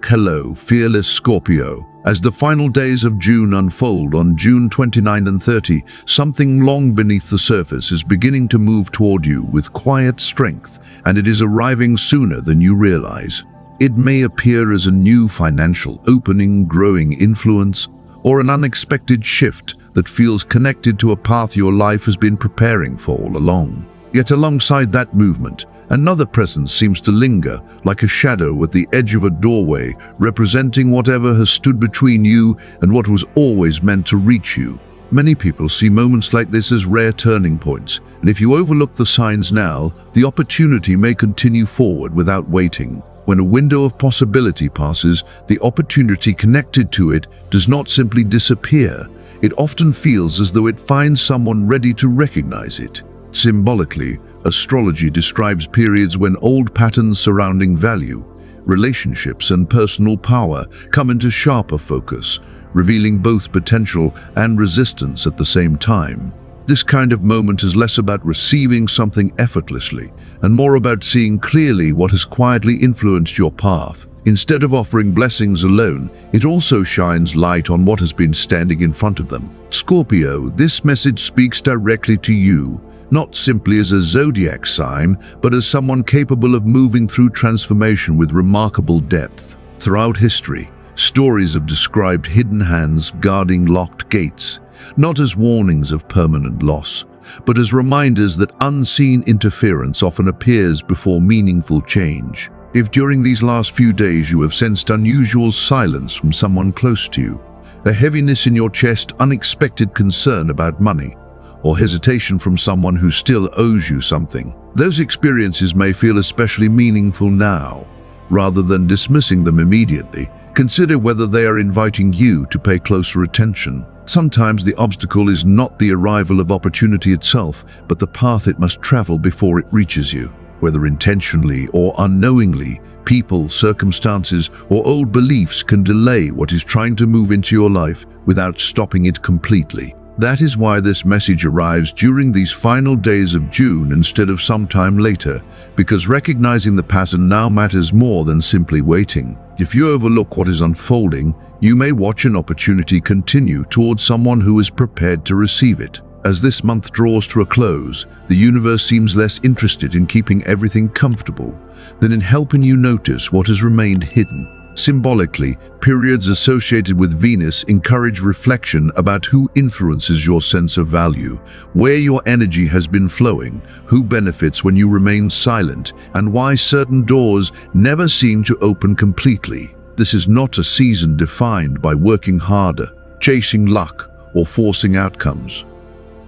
Hello, fearless Scorpio. As the final days of June unfold on June 29 and 30, something long beneath the surface is beginning to move toward you with quiet strength, and it is arriving sooner than you realize. It may appear as a new financial opening, growing influence, or an unexpected shift that feels connected to a path your life has been preparing for all along. Yet alongside that movement, another presence seems to linger, like a shadow at the edge of a doorway, representing whatever has stood between you and what was always meant to reach you. Many people see moments like this as rare turning points, and if you overlook the signs now, the opportunity may continue forward without waiting. When a window of possibility passes, the opportunity connected to it does not simply disappear. It often feels as though it finds someone ready to recognize it. Symbolically, astrology describes periods when old patterns surrounding value, relationships, and personal power come into sharper focus, revealing both potential and resistance at the same time. This kind of moment is less about receiving something effortlessly and more about seeing clearly what has quietly influenced your path. Instead of offering blessings alone, it also shines light on what has been standing in front of them. Scorpio, this message speaks directly to you, not simply as a zodiac sign, but as someone capable of moving through transformation with remarkable depth. Throughout history, stories have described hidden hands guarding locked gates, not as warnings of permanent loss, but as reminders that unseen interference often appears before meaningful change. If during these last few days you have sensed unusual silence from someone close to you, a heaviness in your chest, unexpected concern about money, or hesitation from someone who still owes you something, those experiences may feel especially meaningful now. Rather than dismissing them immediately, consider whether they are inviting you to pay closer attention. Sometimes the obstacle is not the arrival of opportunity itself, but the path it must travel before it reaches you. Whether intentionally or unknowingly, people, circumstances, or old beliefs can delay what is trying to move into your life without stopping it completely. That is why this message arrives during these final days of June instead of sometime later, because recognizing the pattern now matters more than simply waiting. If you overlook what is unfolding, you may watch an opportunity continue towards someone who is prepared to receive it. As this month draws to a close, the universe seems less interested in keeping everything comfortable than in helping you notice what has remained hidden. Symbolically, periods associated with Venus encourage reflection about who influences your sense of value, where your energy has been flowing, who benefits when you remain silent, and why certain doors never seem to open completely. This is not a season defined by working harder, chasing luck, or forcing outcomes.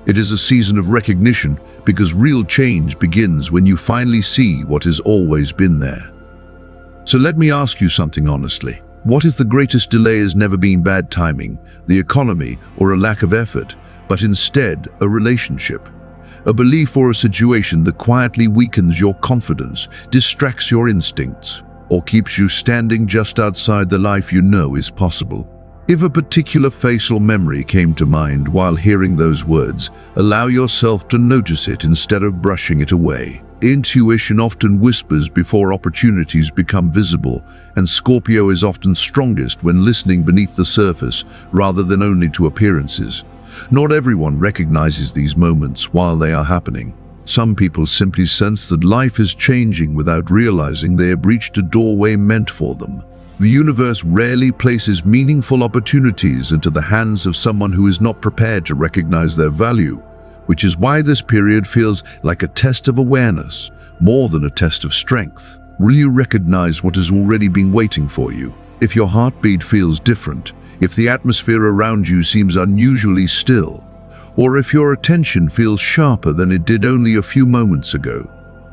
It is a season of recognition because real change begins when you finally see what has always been there. So let me ask you something honestly. What if the greatest delay has never been bad timing, the economy, or a lack of effort, but instead a relationship? A belief or a situation that quietly weakens your confidence, distracts your instincts, or keeps you standing just outside the life you know is possible. If a particular face or memory came to mind while hearing those words, allow yourself to notice it instead of brushing it away. Intuition often whispers before opportunities become visible, and Scorpio is often strongest when listening beneath the surface rather than only to appearances. Not everyone recognizes these moments while they are happening. Some people simply sense that life is changing without realizing they have reached a doorway meant for them. The universe rarely places meaningful opportunities into the hands of someone who is not prepared to recognize their value, which is why this period feels like a test of awareness, more than a test of strength. Will you recognize what has already been waiting for you? If your heartbeat feels different, if the atmosphere around you seems unusually still, or if your attention feels sharper than it did only a few moments ago,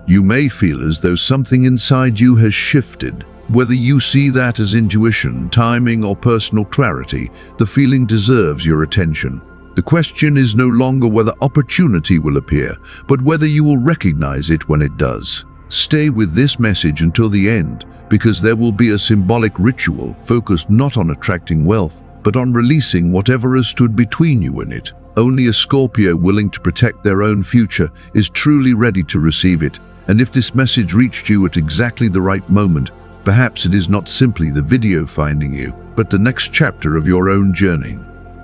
you may feel as though something inside you has shifted. Whether you see that as intuition, timing, or personal clarity, the feeling deserves your attention. The question is no longer whether opportunity will appear, but whether you will recognize it when it does. Stay with this message until the end, because there will be a symbolic ritual focused not on attracting wealth, but on releasing whatever has stood between you and it. Only a Scorpio willing to protect their own future is truly ready to receive it. And if this message reached you at exactly the right moment, Perhaps it is not simply the video finding you, but the next chapter of your own journey.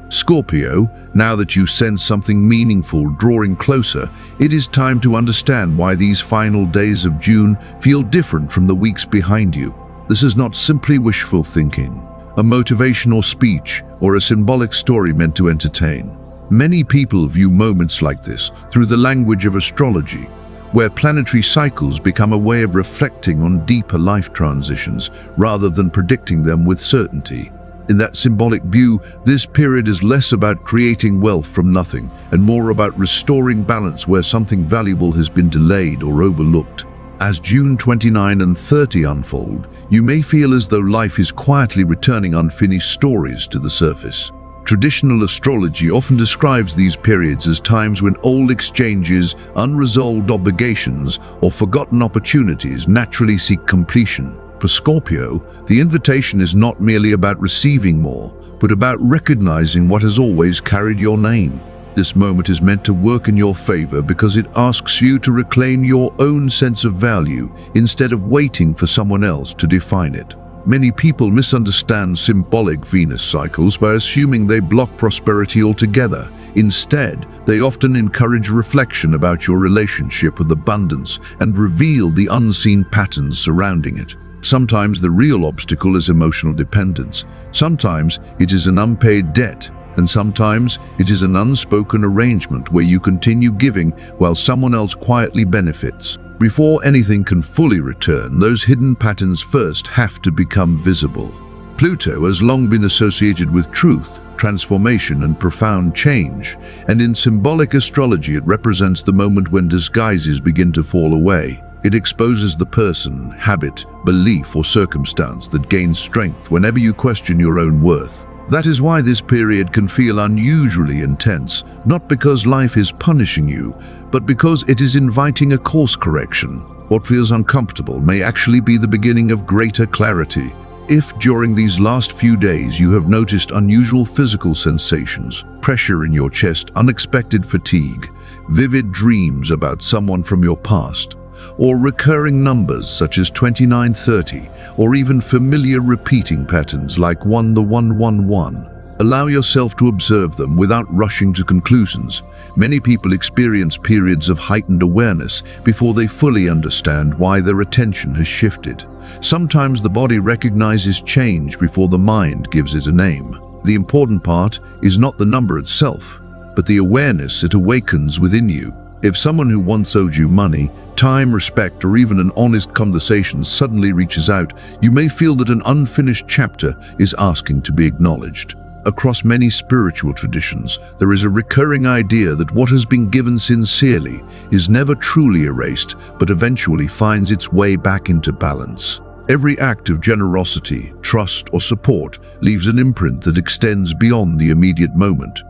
Scorpio, now that you sense something meaningful drawing closer, it is time to understand why these final days of June feel different from the weeks behind you. This is not simply wishful thinking, a motivational speech, or a symbolic story meant to entertain. Many people view moments like this through the language of astrology, where planetary cycles become a way of reflecting on deeper life transitions rather than predicting them with certainty. In that symbolic view, this period is less about creating wealth from nothing and more about restoring balance where something valuable has been delayed or overlooked. As June 29 and 30 unfold, you may feel as though life is quietly returning unfinished stories to the surface. Traditional astrology often describes these periods as times when old exchanges, unresolved obligations, or forgotten opportunities naturally seek completion. For Scorpio, the invitation is not merely about receiving more, but about recognizing what has always carried your name. This moment is meant to work in your favor because it asks you to reclaim your own sense of value instead of waiting for someone else to define it. Many people misunderstand symbolic Venus cycles by assuming they block prosperity altogether. Instead, they often encourage reflection about your relationship with abundance and reveal the unseen patterns surrounding it. Sometimes the real obstacle is emotional dependence. Sometimes it is an unpaid debt. And sometimes it is an unspoken arrangement where you continue giving while someone else quietly benefits. Before anything can fully return, those hidden patterns first have to become visible. Pluto has long been associated with truth, transformation, and profound change, and in symbolic astrology it represents the moment when disguises begin to fall away. It exposes the person, habit, belief, or circumstance that gains strength whenever you question your own worth. That is why this period can feel unusually intense, not because life is punishing you, but because it is inviting a course correction. What feels uncomfortable may actually be the beginning of greater clarity. If during these last few days you have noticed unusual physical sensations, pressure in your chest, unexpected fatigue, vivid dreams about someone from your past, or recurring numbers such as 2930, or even familiar repeating patterns like 11111. Allow yourself to observe them without rushing to conclusions. Many people experience periods of heightened awareness before they fully understand why their attention has shifted. Sometimes the body recognizes change before the mind gives it a name. The important part is not the number itself, but the awareness it awakens within you. If someone who once owed you money, time, respect, or even an honest conversation suddenly reaches out, you may feel that an unfinished chapter is asking to be acknowledged. Across many spiritual traditions, there is a recurring idea that what has been given sincerely is never truly erased, but eventually finds its way back into balance. Every act of generosity, trust, or support leaves an imprint that extends beyond the immediate moment.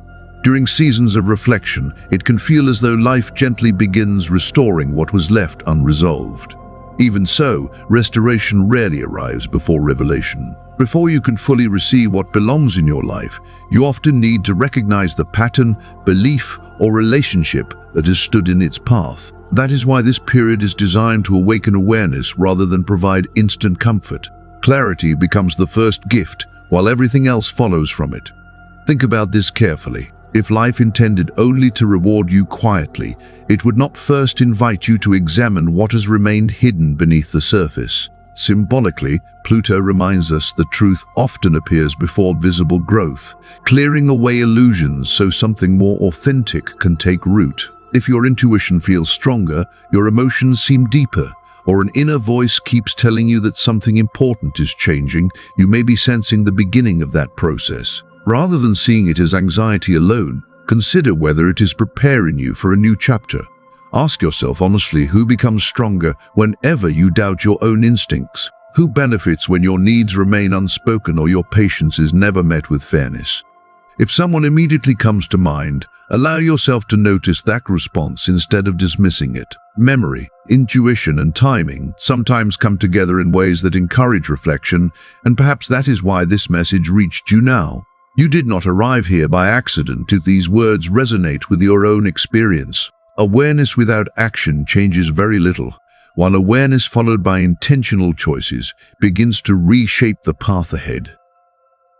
During seasons of reflection, it can feel as though life gently begins restoring what was left unresolved. Even so, restoration rarely arrives before revelation. Before you can fully receive what belongs in your life, you often need to recognize the pattern, belief, or relationship that has stood in its path. That is why this period is designed to awaken awareness rather than provide instant comfort. Clarity becomes the first gift, while everything else follows from it. Think about this carefully. If life intended only to reward you quietly, it would not first invite you to examine what has remained hidden beneath the surface. Symbolically, Pluto reminds us that truth often appears before visible growth, clearing away illusions so something more authentic can take root. If your intuition feels stronger, your emotions seem deeper, or an inner voice keeps telling you that something important is changing, you may be sensing the beginning of that process. Rather than seeing it as anxiety alone, consider whether it is preparing you for a new chapter. Ask yourself honestly who becomes stronger whenever you doubt your own instincts. Who benefits when your needs remain unspoken or your patience is never met with fairness? If someone immediately comes to mind, allow yourself to notice that response instead of dismissing it. Memory, intuition, and timing sometimes come together in ways that encourage reflection, and perhaps that is why this message reached you now. You did not arrive here by accident if these words resonate with your own experience. Awareness without action changes very little, while awareness followed by intentional choices begins to reshape the path ahead.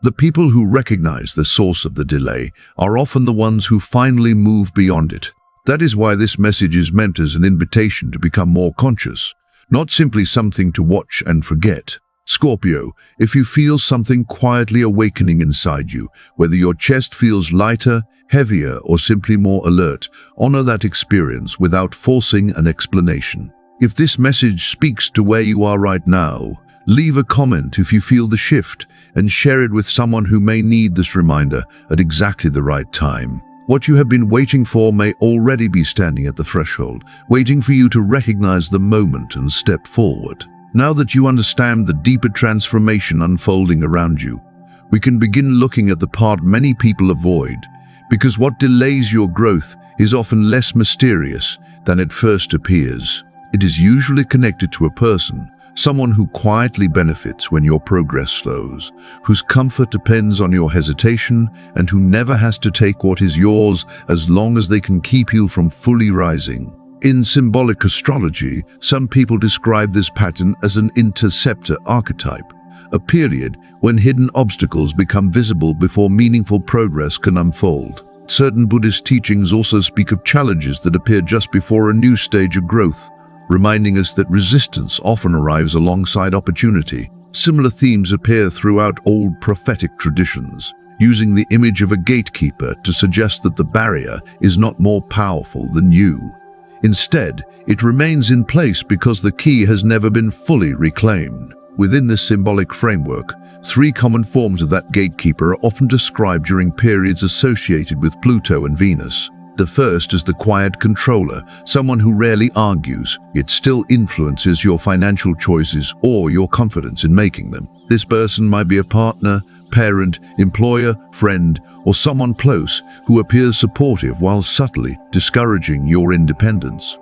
The people who recognize the source of the delay are often the ones who finally move beyond it. That is why this message is meant as an invitation to become more conscious, not simply something to watch and forget. Scorpio, if you feel something quietly awakening inside you, whether your chest feels lighter, heavier, or simply more alert, honor that experience without forcing an explanation. If this message speaks to where you are right now, leave a comment if you feel the shift and share it with someone who may need this reminder at exactly the right time. What you have been waiting for may already be standing at the threshold, waiting for you to recognize the moment and step forward. Now that you understand the deeper transformation unfolding around you, we can begin looking at the part many people avoid, because what delays your growth is often less mysterious than it first appears. It is usually connected to a person, someone who quietly benefits when your progress slows, whose comfort depends on your hesitation, and who never has to take what is yours as long as they can keep you from fully rising. In symbolic astrology, some people describe this pattern as an interceptor archetype, a period when hidden obstacles become visible before meaningful progress can unfold. Certain Buddhist teachings also speak of challenges that appear just before a new stage of growth, reminding us that resistance often arrives alongside opportunity. Similar themes appear throughout old prophetic traditions, using the image of a gatekeeper to suggest that the barrier is not more powerful than you. Instead, it remains in place because the key has never been fully reclaimed. Within this symbolic framework, three common forms of that gatekeeper are often described during periods associated with Pluto and Venus. The first is the quiet controller, someone who rarely argues, yet still influences your financial choices or your confidence in making them. This person might be a partner, parent, employer, friend, or someone close who appears supportive while subtly discouraging your independence.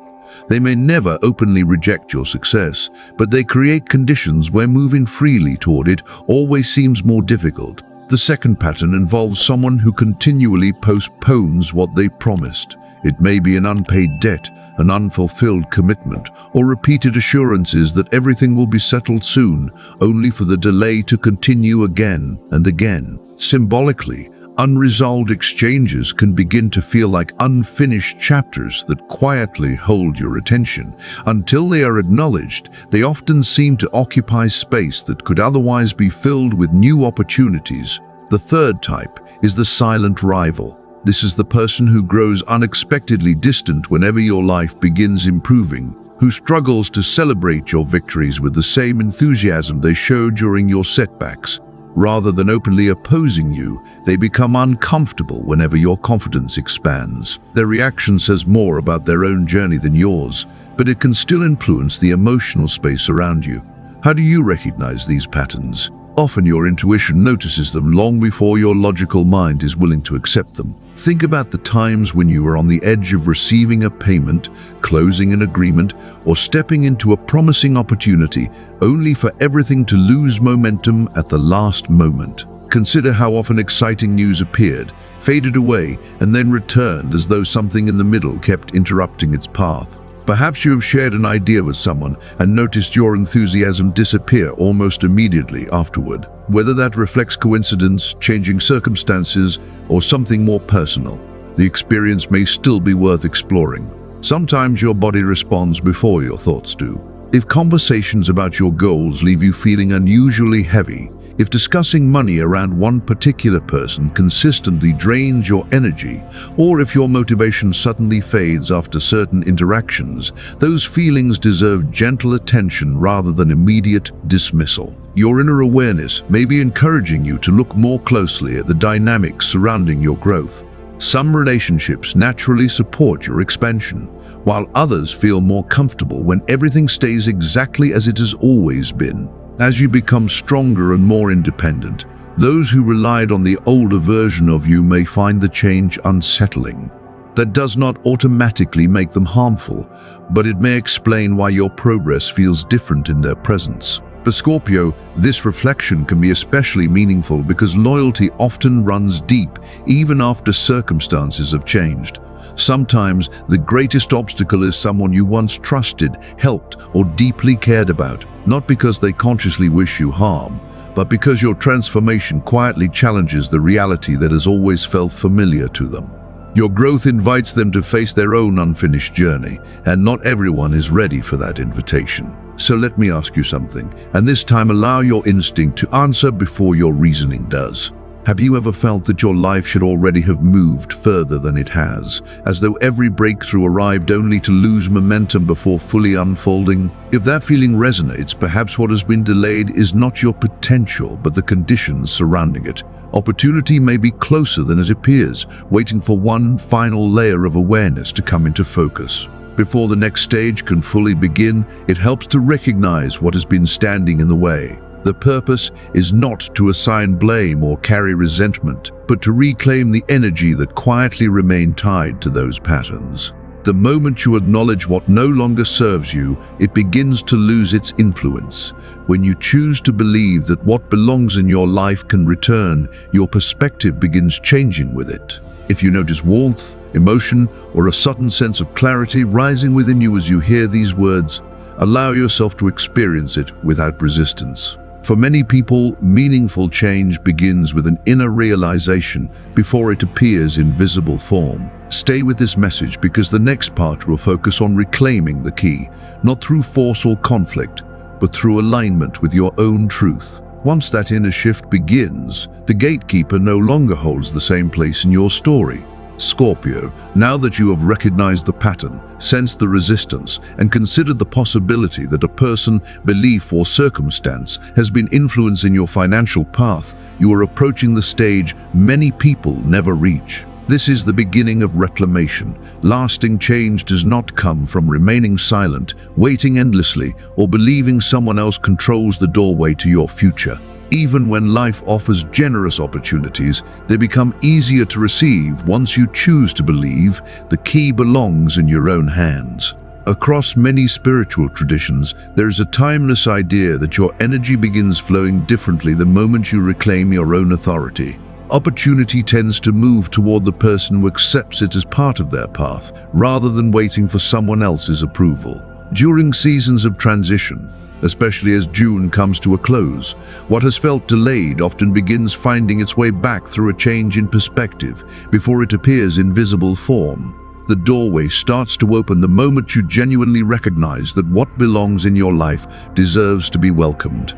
They may never openly reject your success, but they create conditions where moving freely toward it always seems more difficult. The second pattern involves someone who continually postpones what they promised. It may be an unpaid debt, an unfulfilled commitment, or repeated assurances that everything will be settled soon, only for the delay to continue again and again. Symbolically, unresolved exchanges can begin to feel like unfinished chapters that quietly hold your attention. Until they are acknowledged, they often seem to occupy space that could otherwise be filled with new opportunities. The third type is the silent rival. This is the person who grows unexpectedly distant whenever your life begins improving, who struggles to celebrate your victories with the same enthusiasm they showed during your setbacks. Rather than openly opposing you, they become uncomfortable whenever your confidence expands. Their reaction says more about their own journey than yours, but it can still influence the emotional space around you. How do you recognize these patterns? Often your intuition notices them long before your logical mind is willing to accept them. Think about the times when you were on the edge of receiving a payment, closing an agreement, or stepping into a promising opportunity, only for everything to lose momentum at the last moment. Consider how often exciting news appeared, faded away, and then returned as though something in the middle kept interrupting its path. Perhaps you have shared an idea with someone and noticed your enthusiasm disappear almost immediately afterward. Whether that reflects coincidence, changing circumstances, or something more personal, the experience may still be worth exploring. Sometimes your body responds before your thoughts do. If conversations about your goals leave you feeling unusually heavy, if discussing money around one particular person consistently drains your energy, or if your motivation suddenly fades after certain interactions, those feelings deserve gentle attention rather than immediate dismissal. Your inner awareness may be encouraging you to look more closely at the dynamics surrounding your growth. Some relationships naturally support your expansion, while others feel more comfortable when everything stays exactly as it has always been. As you become stronger and more independent, those who relied on the older version of you may find the change unsettling. That does not automatically make them harmful, but it may explain why your progress feels different in their presence. For Scorpio, this reflection can be especially meaningful because loyalty often runs deep even after circumstances have changed. Sometimes the greatest obstacle is someone you once trusted, helped, or deeply cared about, not because they consciously wish you harm, but because your transformation quietly challenges the reality that has always felt familiar to them. Your growth invites them to face their own unfinished journey, and not everyone is ready for that invitation. So let me ask you something, and this time allow your instinct to answer before your reasoning does. Have you ever felt that your life should already have moved further than it has, as though every breakthrough arrived only to lose momentum before fully unfolding? If that feeling resonates, perhaps what has been delayed is not your potential, but the conditions surrounding it. Opportunity may be closer than it appears, waiting for one final layer of awareness to come into focus. Before the next stage can fully begin, it helps to recognize what has been standing in the way. The purpose is not to assign blame or carry resentment, but to reclaim the energy that quietly remained tied to those patterns. The moment you acknowledge what no longer serves you, it begins to lose its influence. When you choose to believe that what belongs in your life can return, your perspective begins changing with it. If you notice warmth, emotion, or a sudden sense of clarity rising within you as you hear these words, allow yourself to experience it without resistance. For many people, meaningful change begins with an inner realization before it appears in visible form. Stay with this message because the next part will focus on reclaiming the key, not through force or conflict, but through alignment with your own truth. Once that inner shift begins, the gatekeeper no longer holds the same place in your story. Scorpio, now that you have recognized the pattern, sensed the resistance, and considered the possibility that a person, belief, or circumstance has been influencing your financial path, you are approaching the stage many people never reach. This is the beginning of reclamation. Lasting change does not come from remaining silent, waiting endlessly, or believing someone else controls the doorway to your future. Even when life offers generous opportunities, they become easier to receive once you choose to believe the key belongs in your own hands. Across many spiritual traditions, there is a timeless idea that your energy begins flowing differently the moment you reclaim your own authority. Opportunity tends to move toward the person who accepts it as part of their path, rather than waiting for someone else's approval. During seasons of transition, especially as June comes to a close, what has felt delayed often begins finding its way back through a change in perspective before it appears in visible form. The doorway starts to open the moment you genuinely recognize that what belongs in your life deserves to be welcomed.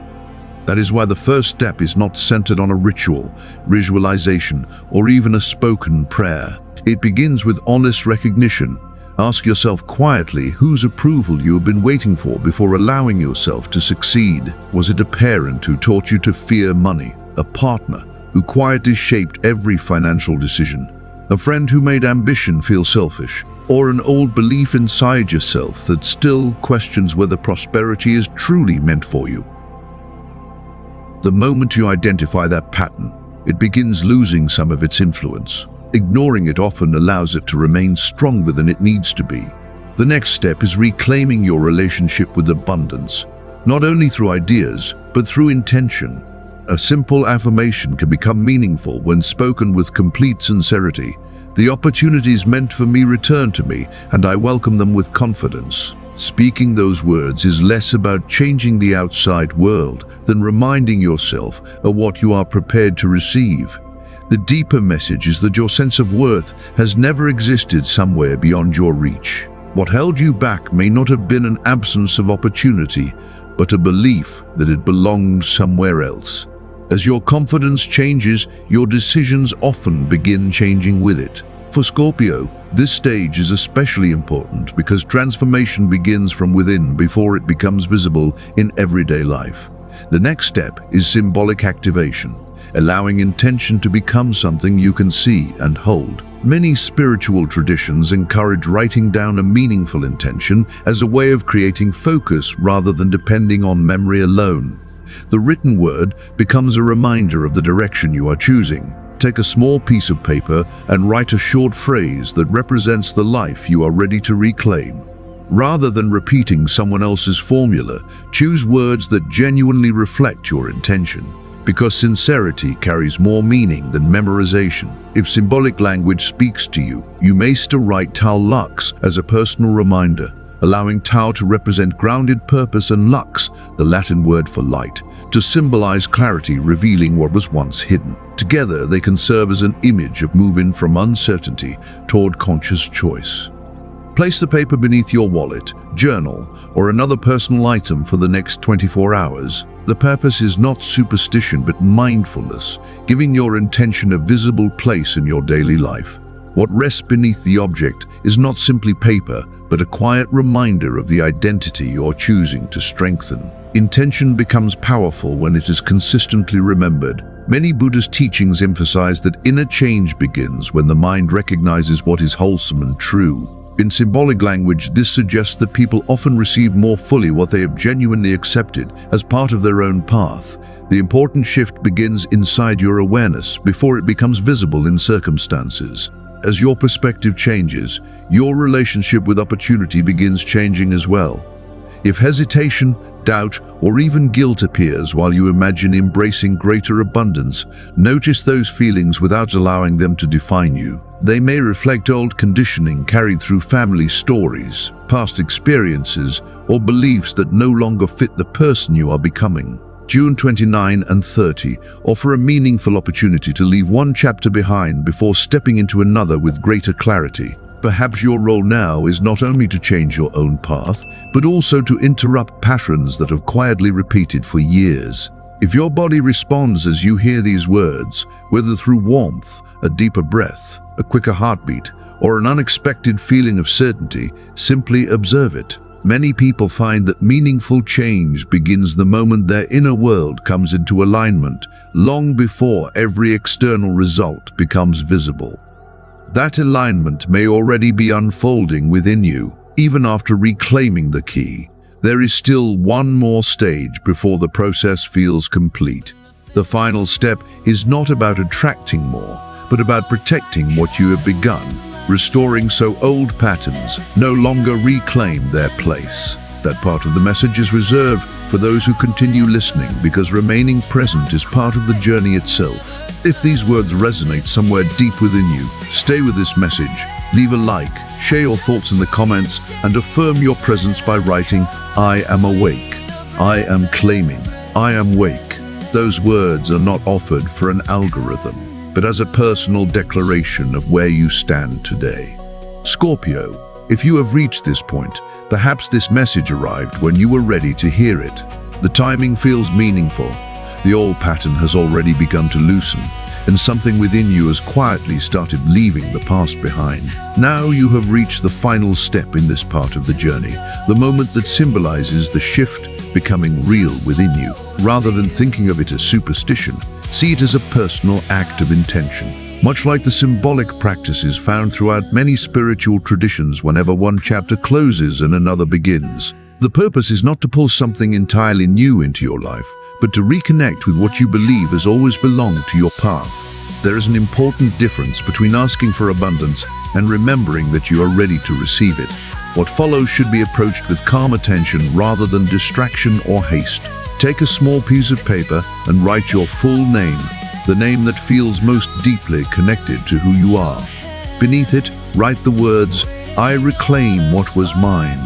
That is why the first step is not centered on a ritual, visualization, or even a spoken prayer. It begins with honest recognition. Ask yourself quietly whose approval you have been waiting for before allowing yourself to succeed. Was it a parent who taught you to fear money? A partner who quietly shaped every financial decision? A friend who made ambition feel selfish? Or an old belief inside yourself that still questions whether prosperity is truly meant for you? The moment you identify that pattern, it begins losing some of its influence. Ignoring it often allows it to remain stronger than it needs to be. The next step is reclaiming your relationship with abundance, not only through ideas, but through intention. A simple affirmation can become meaningful when spoken with complete sincerity. The opportunities meant for me return to me, and I welcome them with confidence. Speaking those words is less about changing the outside world than reminding yourself of what you are prepared to receive. The deeper message is that your sense of worth has never existed somewhere beyond your reach. What held you back may not have been an absence of opportunity, but a belief that it belongs somewhere else. As your confidence changes, your decisions often begin changing with it. For Scorpio, this stage is especially important because transformation begins from within before it becomes visible in everyday life. The next step is symbolic activation, allowing intention to become something you can see and hold. Many spiritual traditions encourage writing down a meaningful intention as a way of creating focus rather than depending on memory alone. The written word becomes a reminder of the direction you are choosing. Take a small piece of paper and write a short phrase that represents the life you are ready to reclaim. Rather than repeating someone else's formula, choose words that genuinely reflect your intention. because sincerity carries more meaning than memorization. If symbolic language speaks to you, you may still write Tau Lux as a personal reminder, allowing Tau to represent grounded purpose and Lux, the Latin word for light, to symbolize clarity, revealing what was once hidden. Together, they can serve as an image of moving from uncertainty toward conscious choice. Place the paper beneath your wallet, journal, or another personal item for the next 24 hours. The purpose is not superstition but mindfulness, giving your intention a visible place in your daily life. What rests beneath the object is not simply paper, but a quiet reminder of the identity you're choosing to strengthen. Intention becomes powerful when it is consistently remembered. Many Buddhist teachings emphasize that inner change begins when the mind recognizes what is wholesome and true. In symbolic language, this suggests that people often receive more fully what they have genuinely accepted as part of their own path. The important shift begins inside your awareness before it becomes visible in circumstances. As your perspective changes, your relationship with opportunity begins changing as well. If hesitation, doubt, or even guilt appears while you imagine embracing greater abundance, notice those feelings without allowing them to define you. They may reflect old conditioning carried through family stories, past experiences, or beliefs that no longer fit the person you are becoming. June 29 and 30 offer a meaningful opportunity to leave one chapter behind before stepping into another with greater clarity. Perhaps your role now is not only to change your own path, but also to interrupt patterns that have quietly repeated for years. If your body responds as you hear these words, whether through warmth, a deeper breath, a quicker heartbeat, or an unexpected feeling of certainty, simply observe it. Many people find that meaningful change begins the moment their inner world comes into alignment, long before every external result becomes visible. That alignment may already be unfolding within you, even after reclaiming the key. There is still one more stage before the process feels complete. The final step is not about attracting more, but about protecting what you have begun, restoring so old patterns no longer reclaim their place. That part of the message is reserved for those who continue listening, because remaining present is part of the journey itself. If these words resonate somewhere deep within you, stay with this message, leave a like, share your thoughts in the comments, and affirm your presence by writing, "I am awake, I am claiming, I am wake." Those words are not offered for an algorithm, but as a personal declaration of where you stand today. Scorpio, if you have reached this point, perhaps this message arrived when you were ready to hear it. The timing feels meaningful. The old pattern has already begun to loosen, and something within you has quietly started leaving the past behind. Now you have reached the final step in this part of the journey, the moment that symbolizes the shift becoming real within you. Rather than thinking of it as superstition, see it as a personal act of intention. Much like the symbolic practices found throughout many spiritual traditions, whenever one chapter closes and another begins, the purpose is not to pull something entirely new into your life, but to reconnect with what you believe has always belonged to your path. There is an important difference between asking for abundance and remembering that you are ready to receive it. What follows should be approached with calm attention rather than distraction or haste. Take a small piece of paper and write your full name, the name that feels most deeply connected to who you are. Beneath it, write the words, "I reclaim what was mine."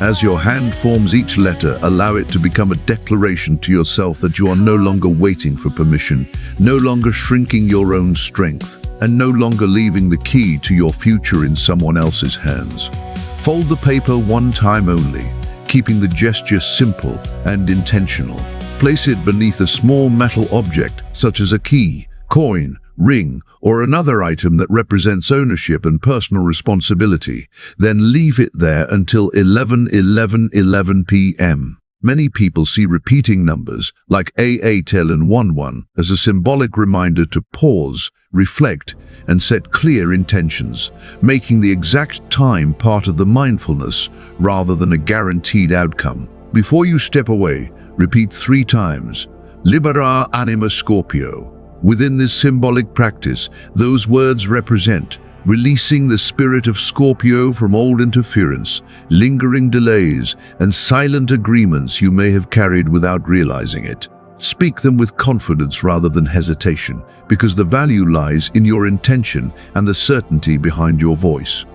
As your hand forms each letter, allow it to become a declaration to yourself that you are no longer waiting for permission, no longer shrinking your own strength, and no longer leaving the key to your future in someone else's hands. Fold the paper one time only, keeping the gesture simple and intentional. Place it beneath a small metal object, such as a key, coin, ring, or another item that represents ownership and personal responsibility. Then leave it there until 11 p.m. Many people see repeating numbers like 8 and 11 as a symbolic reminder to pause, reflect, and set clear intentions, making the exact time part of the mindfulness rather than a guaranteed outcome. Before you step away, repeat 3 times, "Libera anima Scorpio." Within this symbolic practice, those words represent releasing the spirit of Scorpio from old interference, lingering delays, and silent agreements you may have carried without realizing it. Speak them with confidence rather than hesitation, because the value lies in your intention and the certainty behind your voice.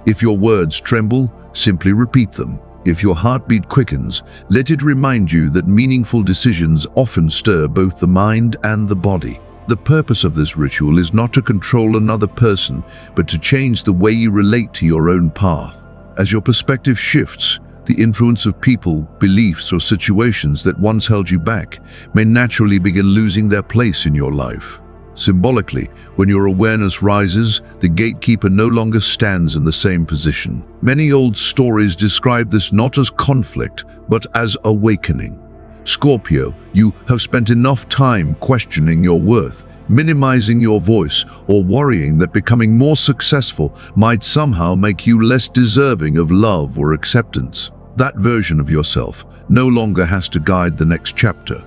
If your words tremble, simply repeat them. If your heartbeat quickens, let it remind you that meaningful decisions often stir both the mind and the body. The purpose of this ritual is not to control another person, but to change the way you relate to your own path. As your perspective shifts, the influence of people, beliefs, or situations that once held you back may naturally begin losing their place in your life. Symbolically, when your awareness rises, the gatekeeper no longer stands in the same position. Many old stories describe this not as conflict, but as awakening. Scorpio, you have spent enough time questioning your worth, minimizing your voice, or worrying that becoming more successful might somehow make you less deserving of love or acceptance. That version of yourself no longer has to guide the next chapter.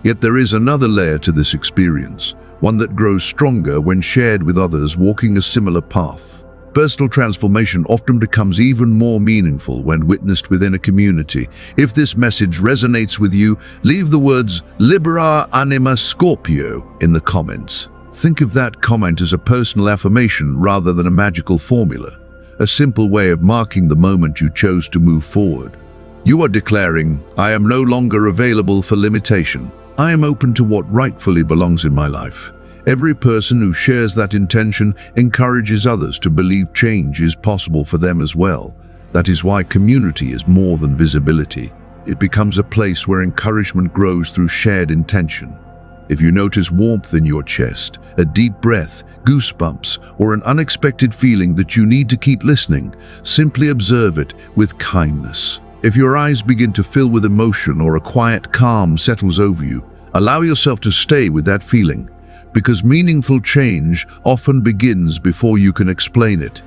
Yet there is another layer to this experience, one that grows stronger when shared with others walking a similar path. Personal transformation often becomes even more meaningful when witnessed within a community. If this message resonates with you, leave the words "Libera Anima Scorpio" in the comments. Think of that comment as a personal affirmation rather than a magical formula, a simple way of marking the moment you chose to move forward. You are declaring, "I am no longer available for limitation. I am open to what rightfully belongs in my life." Every person who shares that intention encourages others to believe change is possible for them as well. That is why community is more than visibility. It becomes a place where encouragement grows through shared intention. If you notice warmth in your chest, a deep breath, goosebumps, or an unexpected feeling that you need to keep listening, simply observe it with kindness. If your eyes begin to fill with emotion or a quiet calm settles over you, allow yourself to stay with that feeling, because meaningful change often begins before you can explain it.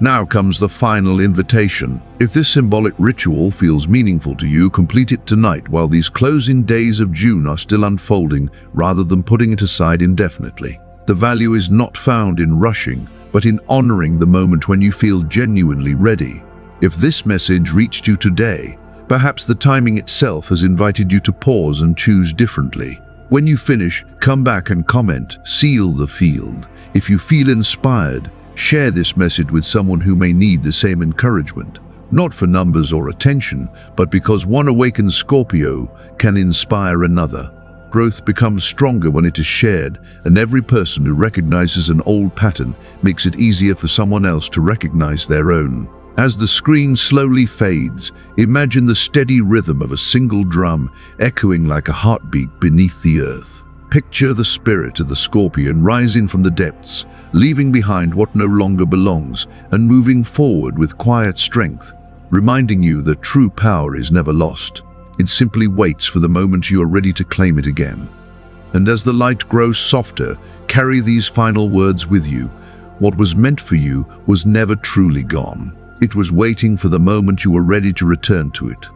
Now comes the final invitation. If this symbolic ritual feels meaningful to you, complete it tonight while these closing days of June are still unfolding, rather than putting it aside indefinitely. The value is not found in rushing, but in honoring the moment when you feel genuinely ready. If this message reached you today, perhaps the timing itself has invited you to pause and choose differently. When you finish, come back and comment, seal the field. If you feel inspired, share this message with someone who may need the same encouragement. Not for numbers or attention, but because one awakened Scorpio can inspire another. Growth becomes stronger when it is shared, and every person who recognizes an old pattern makes it easier for someone else to recognize their own. As the screen slowly fades, imagine the steady rhythm of a single drum echoing like a heartbeat beneath the earth. Picture the spirit of the scorpion rising from the depths, leaving behind what no longer belongs, and moving forward with quiet strength, reminding you that true power is never lost. It simply waits for the moment you are ready to claim it again. And as the light grows softer, carry these final words with you. What was meant for you was never truly gone. It was waiting for the moment you were ready to return to it.